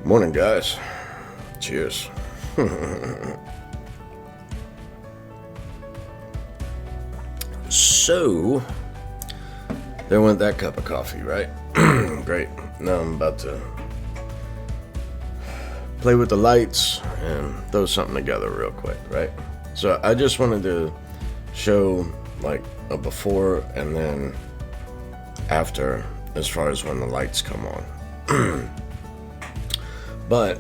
Morning, guys. Cheers. So, there went that cup of coffee, right? Great. Now I'm about to play with the lights and throw something together real quick, right? So I just wanted to show like a before and then after as far as when the lights come on. But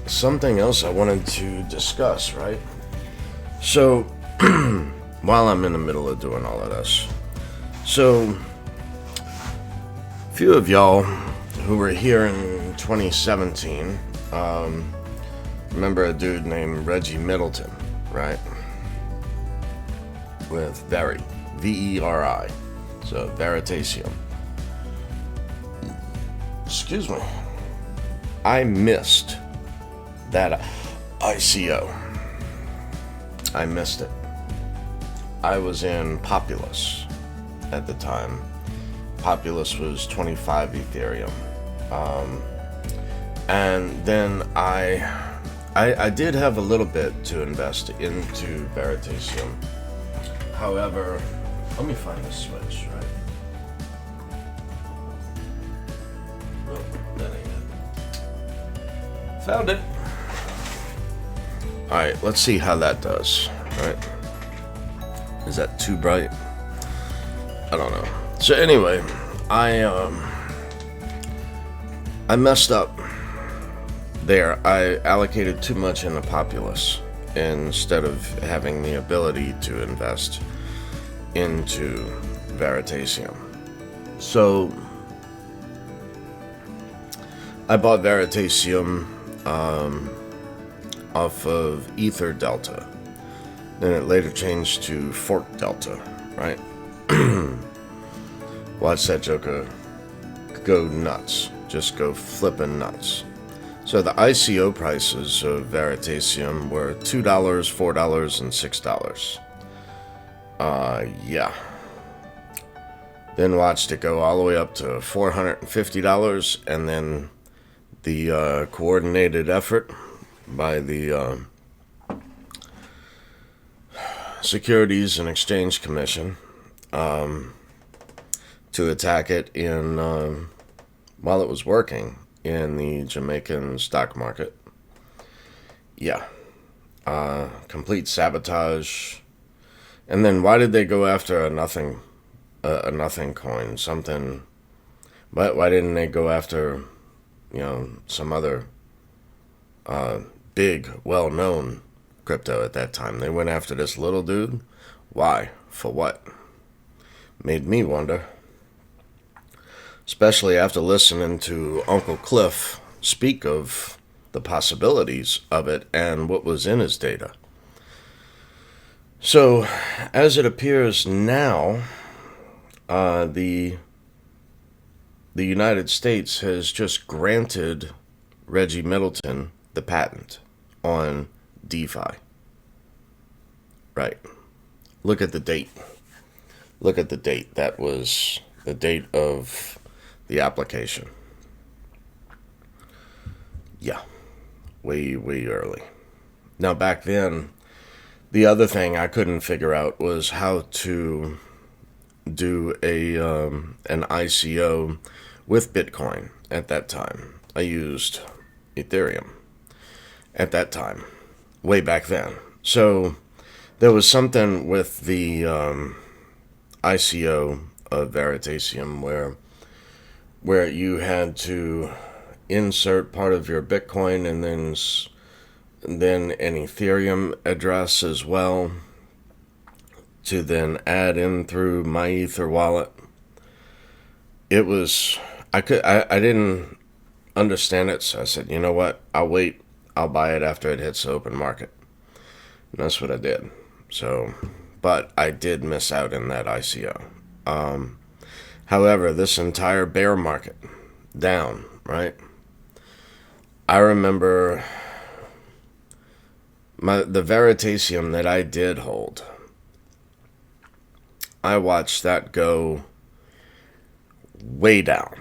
something else I wanted to discuss, right? So while I'm in the middle of doing all of this, so a few of y'all who were here in 2017 remember a dude named Reggie Middleton, right? With Veri, Veri, so Veritaseum. Excuse me. I missed that ICO. I missed it. I was in Populous at the time. Populous was 25 Ethereum. And then I did have a little bit to invest into Veritaseum. However, let me find the switch, right? Oh, that ain't it. Found it. Alright, let's see how that does, right? Is that too bright? I don't know. So anyway, I messed up there. I allocated too much into Populous instead of having the ability to invest into Veritaseum. So I bought Veritaseum off of Ether Delta. Then it later changed to Fork Delta, right? Watch that joker go nuts. Just go flipping nuts. So the ICO prices of Veritaseum were $2, $4, and $6. Yeah. Then watched it go all the way up to $450, and then the coordinated effort by the Securities and Exchange Commission to attack it in while it was working in the Jamaican stock market. Yeah. Complete sabotage. And then why did they go after a nothing coin? Something. Why didn't they go after, some other big, well-known crypto at that time? They went after this little dude. Why? For what? Made me wonder. Especially after listening to Uncle Cliff speak of the possibilities of it and what was in his data. So, as it appears now, the United States has just granted Reggie Middleton the patent on DeFi. Right. Look at the date. Look at the date. That was the date of the application. Yeah. Way early. Now back then, the other thing I couldn't figure out was how to do an ICO with Bitcoin at that time. I used Ethereum at that time, way back then. So there was something with the ICO of Veritaseum where you had to insert part of your Bitcoin and then an Ethereum address as well to then add in through my Ether wallet. It was, I didn't understand it, so I said, you know what, I'll wait, I'll buy it after it hits the open market. And that's what I did. So, but I did miss out in that ICO. However, this entire bear market down, right? I remember the Veritaseum that I did hold. I watched that go way down.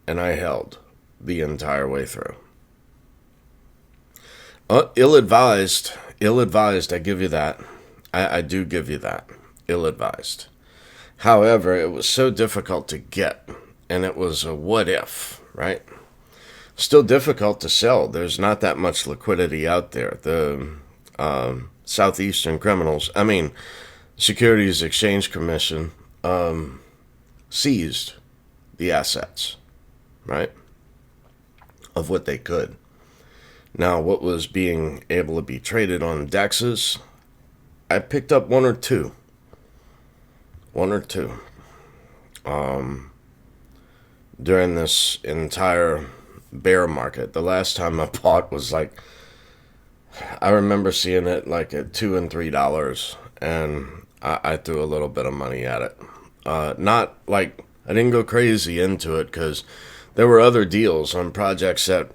and I held the entire way through. Ill-advised, I give you that. I do give you that. Ill-advised. However, it was so difficult to get, and it was a what if, right? Still difficult to sell. There's not that much liquidity out there. The Southeastern criminals, Securities Exchange Commission, seized the assets, right, of what they could. Now, what was being able to be traded on DEXs, I picked up one or two. During this entire bear market. The last time I bought was I remember seeing it like at $2 and $3, and I threw a little bit of money at it. Not like, I didn't go crazy into it, because there were other deals on projects that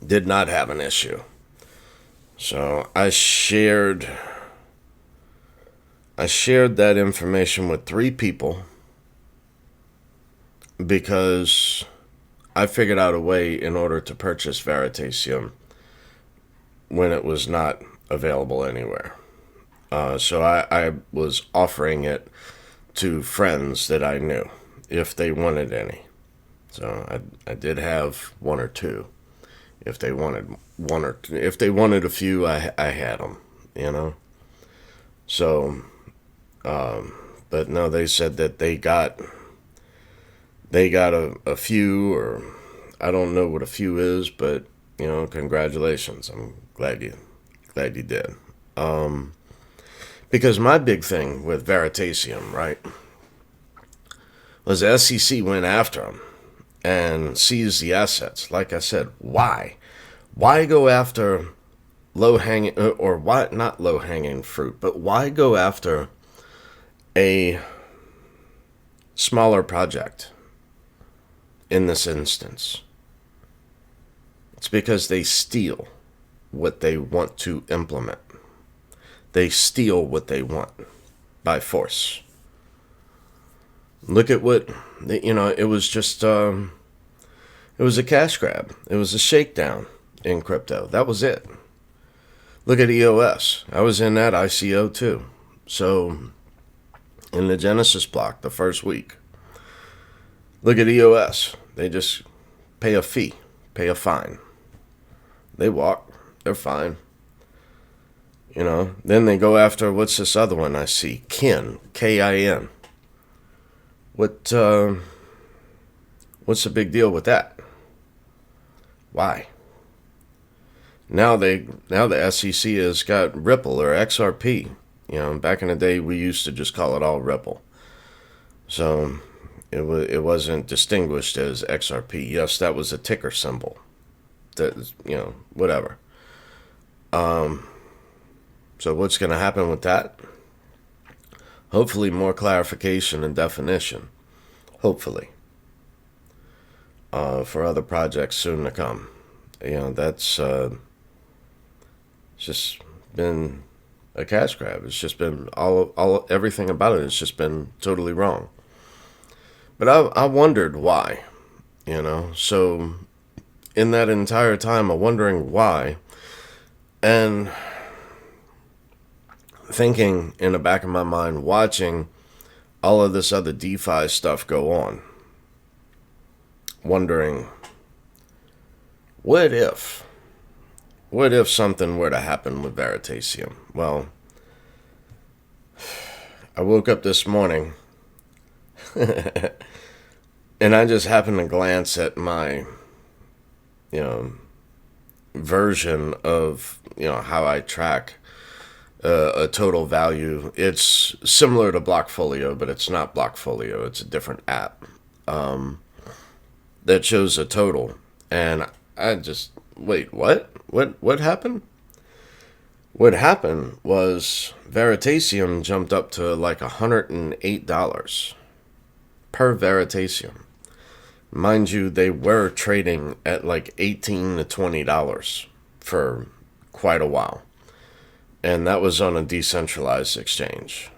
did not have an issue. So I shared that information with 3 people, because I figured out a way in order to purchase Veritasium when it was not available anywhere. So I was offering it to friends that I knew if they wanted any. So I did have 1 or 2. If they wanted a few, I had them, So, but no, they said that they got a few, or I don't know what a few is, but congratulations. I'm glad you did. Because my big thing with Veritasium, right, was the SEC went after them and seized the assets. Like I said, why? Why go after low-hanging, or why not low-hanging fruit, but why go after a smaller project in this instance? It's because they steal what they want to implement. They steal what they want by force. Look at what, it was just, it was a cash grab. It was a shakedown in crypto. That was it. Look at EOS. I was in that ICO too. So, in the Genesis block, the first week. Look at EOS. They just pay a fee, pay a fine. They walk. They're fine. Then they go after, what's this other one I see? KIN. K-I-N. What's the big deal with that? Why? Now the SEC has got Ripple or XRP. Back in the day we used to just call it all Ripple. So it wasn't distinguished as XRP. Yes, that was a ticker symbol. That whatever. So what's going to happen with that? Hopefully more clarification and definition. Hopefully. For other projects soon to come. That's just been a cash grab. It's just been everything about it has just been totally wrong. But I wondered why, So in that entire time of wondering why, and thinking in the back of my mind, watching all of this other DeFi stuff go on, wondering, what if something were to happen with Veritasium? Well, I woke up this morning and I just happened to glance at my, version of, how I track a total value. It's similar to Blockfolio, but it's not Blockfolio. It's a different app that shows a total. And I just, wait, what? What happened? What happened was Veritasium jumped up to like $108 per Veritasium. Mind you, they were trading at like $18 to $20 for quite a while. And that was on a decentralized exchange.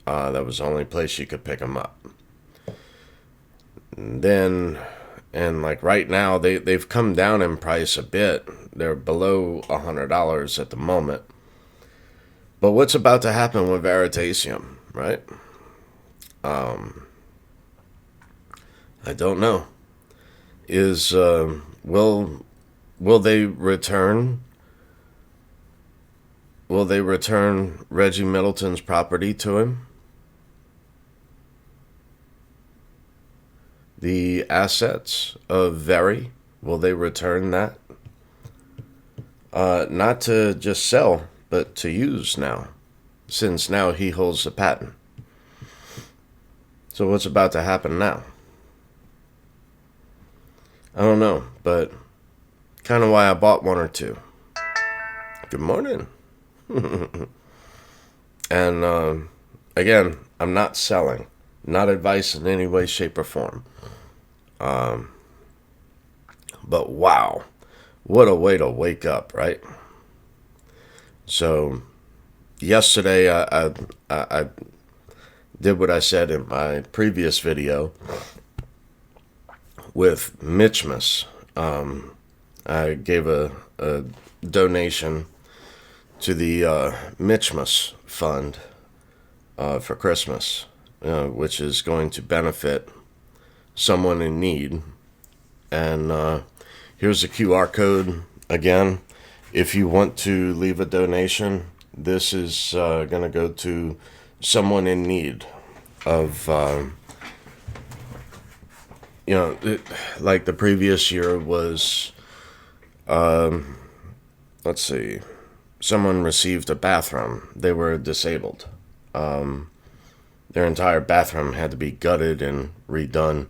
That was the only place you could pick them up. then, and like right now, they've come down in price a bit. They're below $100 at the moment. But what's about to happen with Veritasium, right? I don't know. Is will they return? Will they return Reggie Middleton's property to him? The assets of Veri, will they return that? Not to just sell, but to use now, since now he holds the patent. So what's about to happen now? I don't know, but kind of why I bought one or two. Good morning. And again, I'm not selling, not advice in any way, shape, or form. But wow, what a way to wake up, right? So yesterday I did what I said in my previous video with Mitchmas. I gave a donation to the Mitchmas Fund for Christmas, which is going to benefit someone in need. And here's the QR code again. If you want to leave a donation, this is going to go to someone in need of, like the previous year was, let's see, someone received a bathroom. They were disabled. Their entire bathroom had to be gutted and redone.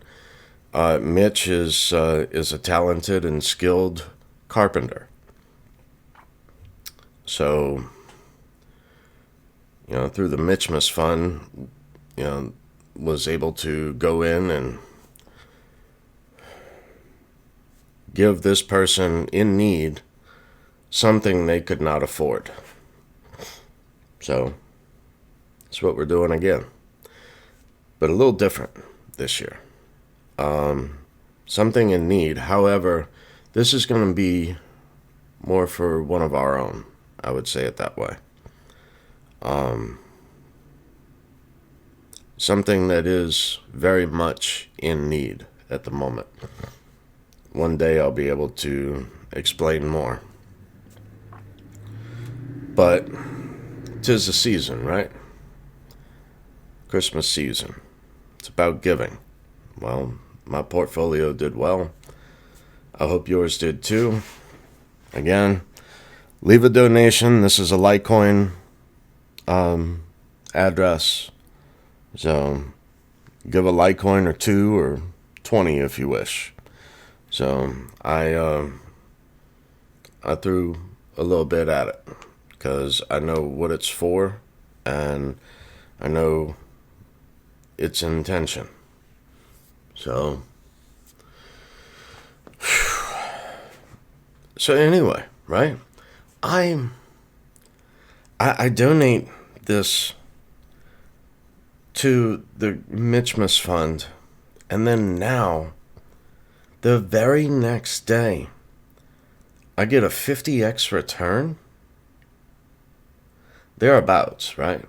Mitch is a talented and skilled carpenter. So, through the Mitchmas Fund, was able to go in and give this person in need something they could not afford. So, that's what we're doing again. But a little different this year. Something in need. However, this is going to be more for one of our own. I would say it that way. Something that is very much in need at the moment. One day I'll be able to explain more. But 'tis the season, right? Christmas season. It's about giving. Well, my portfolio did well. I hope yours did too. Again, leave a donation. This is a Litecoin address. So give a Litecoin or 2 or 20 if you wish. So I threw a little bit at it because I know what it's for and I know its intention. So anyway, right? I donate this to the Mitchmas Fund, and then now, the very next day, I get a 50x return. Thereabouts, right?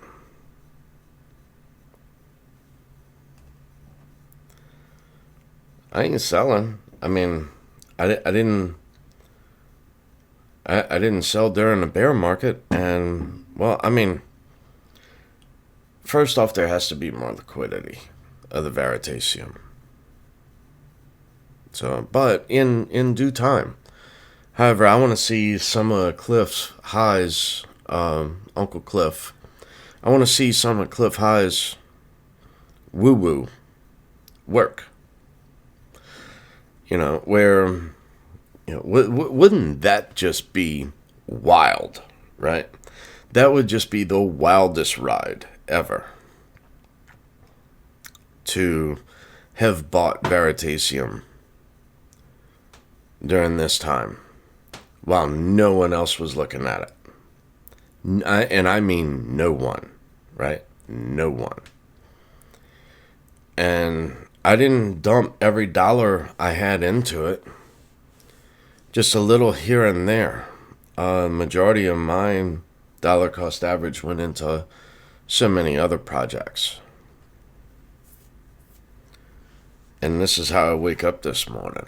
I ain't selling. I mean, I didn't sell during the bear market, and well, I mean, first off, there has to be more liquidity of the Veritasium. So, but in due time. However, I want to see some of Cliff's highs, Uncle Cliff. I want to see some of Cliff High's woo-woo work. Where, wouldn't that just be wild, right? That would just be the wildest ride ever. To have bought Veritasium during this time while no one else was looking at it. And I mean no one, right? No one. And I didn't dump every dollar I had into it. Just a little here and there. Majority of my dollar cost average went into so many other projects. And this is how I wake up this morning.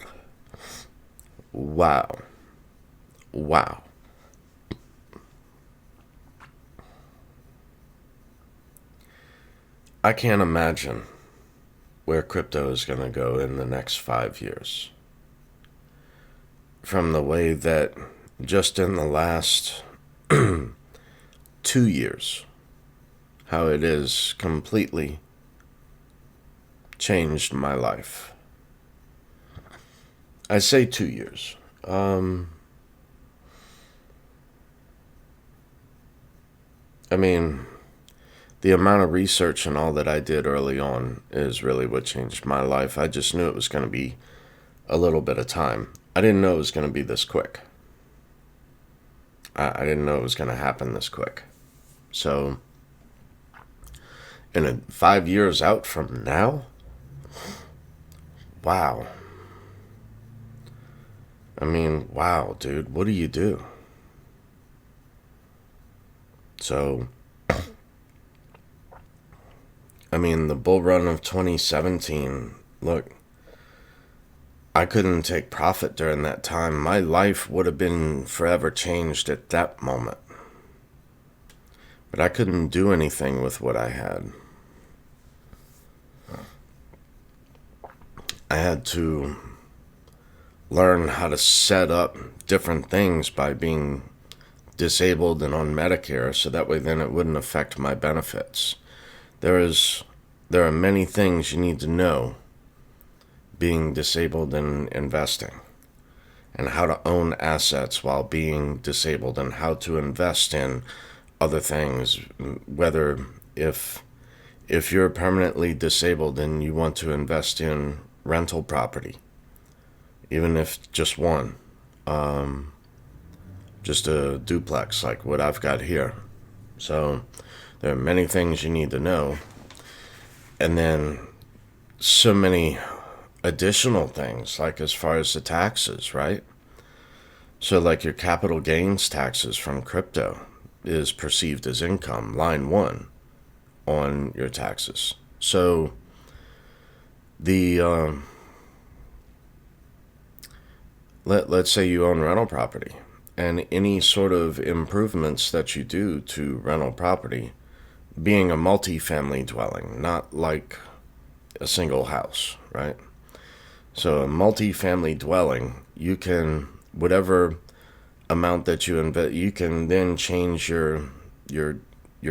Wow. Wow. I can't imagine where crypto is going to go in the next 5 years. From the way that just in the last 2 years, how it has completely changed my life. I say 2 years. I mean, the amount of research and all that I did early on is really what changed my life. I just knew it was going to be a little bit of time. I didn't know it was going to be this quick. I didn't know it was going to happen this quick. So, in 5 years out from now, wow. I mean, wow, dude, what do you do? So, I mean, the bull run of 2017, look, I couldn't take profit during that time. My life would have been forever changed at that moment. But I couldn't do anything with what I had. I had to learn how to set up different things by being disabled and on Medicare, so that way then it wouldn't affect my benefits. There are many things you need to know being disabled and investing, and how to own assets while being disabled, and how to invest in other things, whether if you're permanently disabled and you want to invest in rental property, even if just one, just a duplex like what I've got here. So there are many things you need to know, and then so many additional things, like as far as the taxes, right? So like your capital gains taxes from crypto is perceived as income, line 1 on your taxes. So the let's say you own rental property, and any sort of improvements that you do to rental property, being a multi-family dwelling, not like a single house, right? So a multi-family dwelling, you can, whatever amount that you invest, you can then change your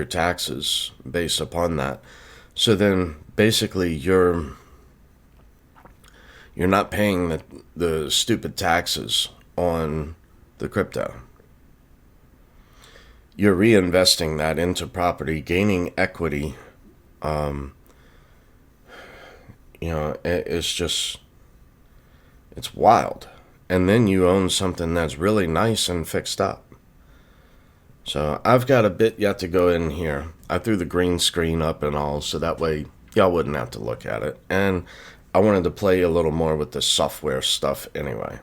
taxes based upon that. So then basically you're not paying the stupid taxes on the crypto. You're reinvesting that into property, gaining equity. It's wild. And then you own something that's really nice and fixed up. So I've got a bit yet to go in here. I threw the green screen up and all, so that way y'all wouldn't have to look at it. And I wanted to play a little more with the software stuff anyway,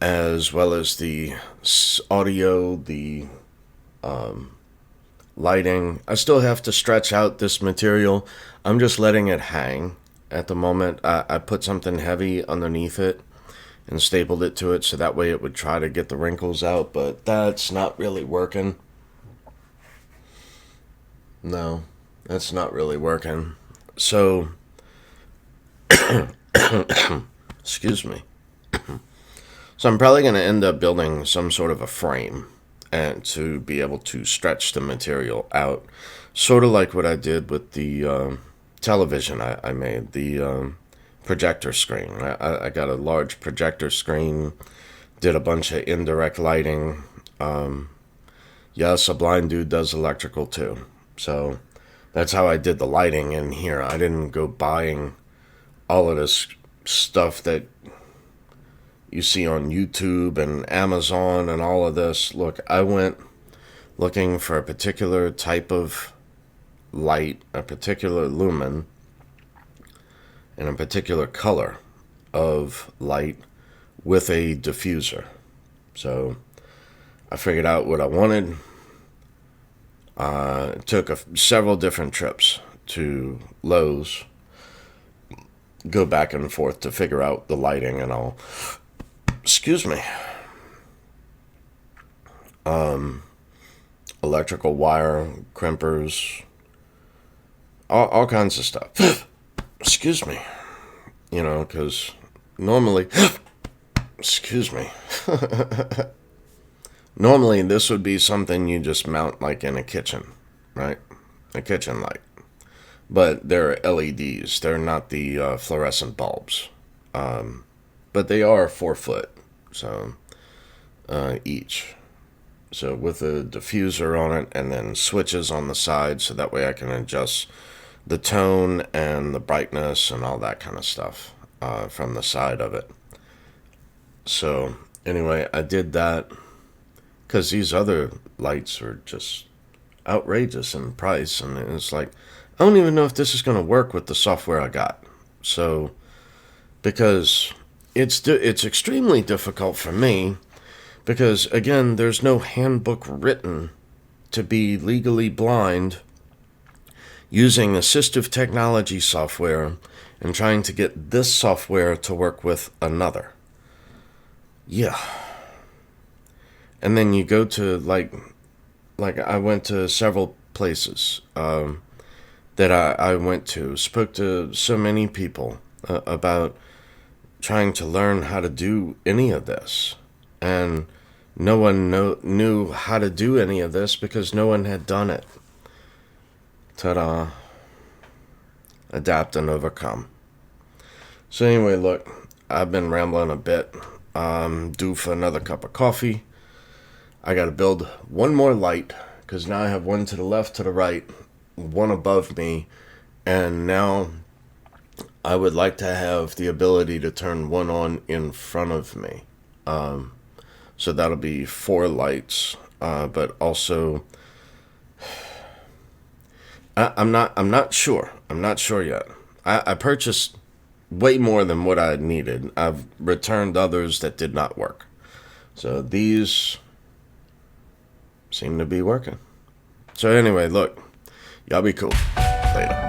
as well as the audio, the lighting. I still have to stretch out this material. I'm just letting it hang at the moment. I put something heavy underneath it and stapled it to it, so that way it would try to get the wrinkles out, but that's not really working. No, that's not really working. So, excuse me. So I'm probably going to end up building some sort of a frame and to be able to stretch the material out, sort of like what I did with the television I made, the projector screen. I got a large projector screen, did a bunch of indirect lighting. Yes, a blind dude does electrical too. So that's how I did the lighting in here. I didn't go buying all of this stuff that you see on YouTube and Amazon and all of this. Look, I went looking for a particular type of light, a particular lumen, and a particular color of light with a diffuser. So I figured out what I wanted. Took several different trips to Lowe's, go back and forth to figure out the lighting and all. Excuse me. Electrical wire, crimpers, all kinds of stuff. Excuse me. You know, because normally, excuse me. Normally, this would be something you just mount like in a kitchen, right? A kitchen light. But they're LEDs. They're not the fluorescent bulbs. But they are 4 foot, so each. So with a diffuser on it and then switches on the side, so that way I can adjust the tone and the brightness and all that kind of stuff from the side of it. So anyway, I did that because these other lights are just outrageous in price, and it's like, I don't even know if this is going to work with the software I got. So because it's extremely difficult for me, because again, there's no handbook written to be legally blind using assistive technology software and trying to get this software to work with another. Yeah. And then you go to like I went to several places that I went to, spoke to so many people about trying to learn how to do any of this. And no one knew how to do any of this because no one had done it. Ta-da. Adapt and overcome. So anyway, look, I've been rambling a bit. Due for another cup of coffee. I got to build one more light because now I have one to the left, to the right, one above me, and now I would like to have the ability to turn one on in front of me. So that'll be 4 lights, but also I'm not sure. I'm not sure yet. I purchased way more than what I needed. I've returned others that did not work. So these seem to be working. So anyway, look, y'all be cool. Later.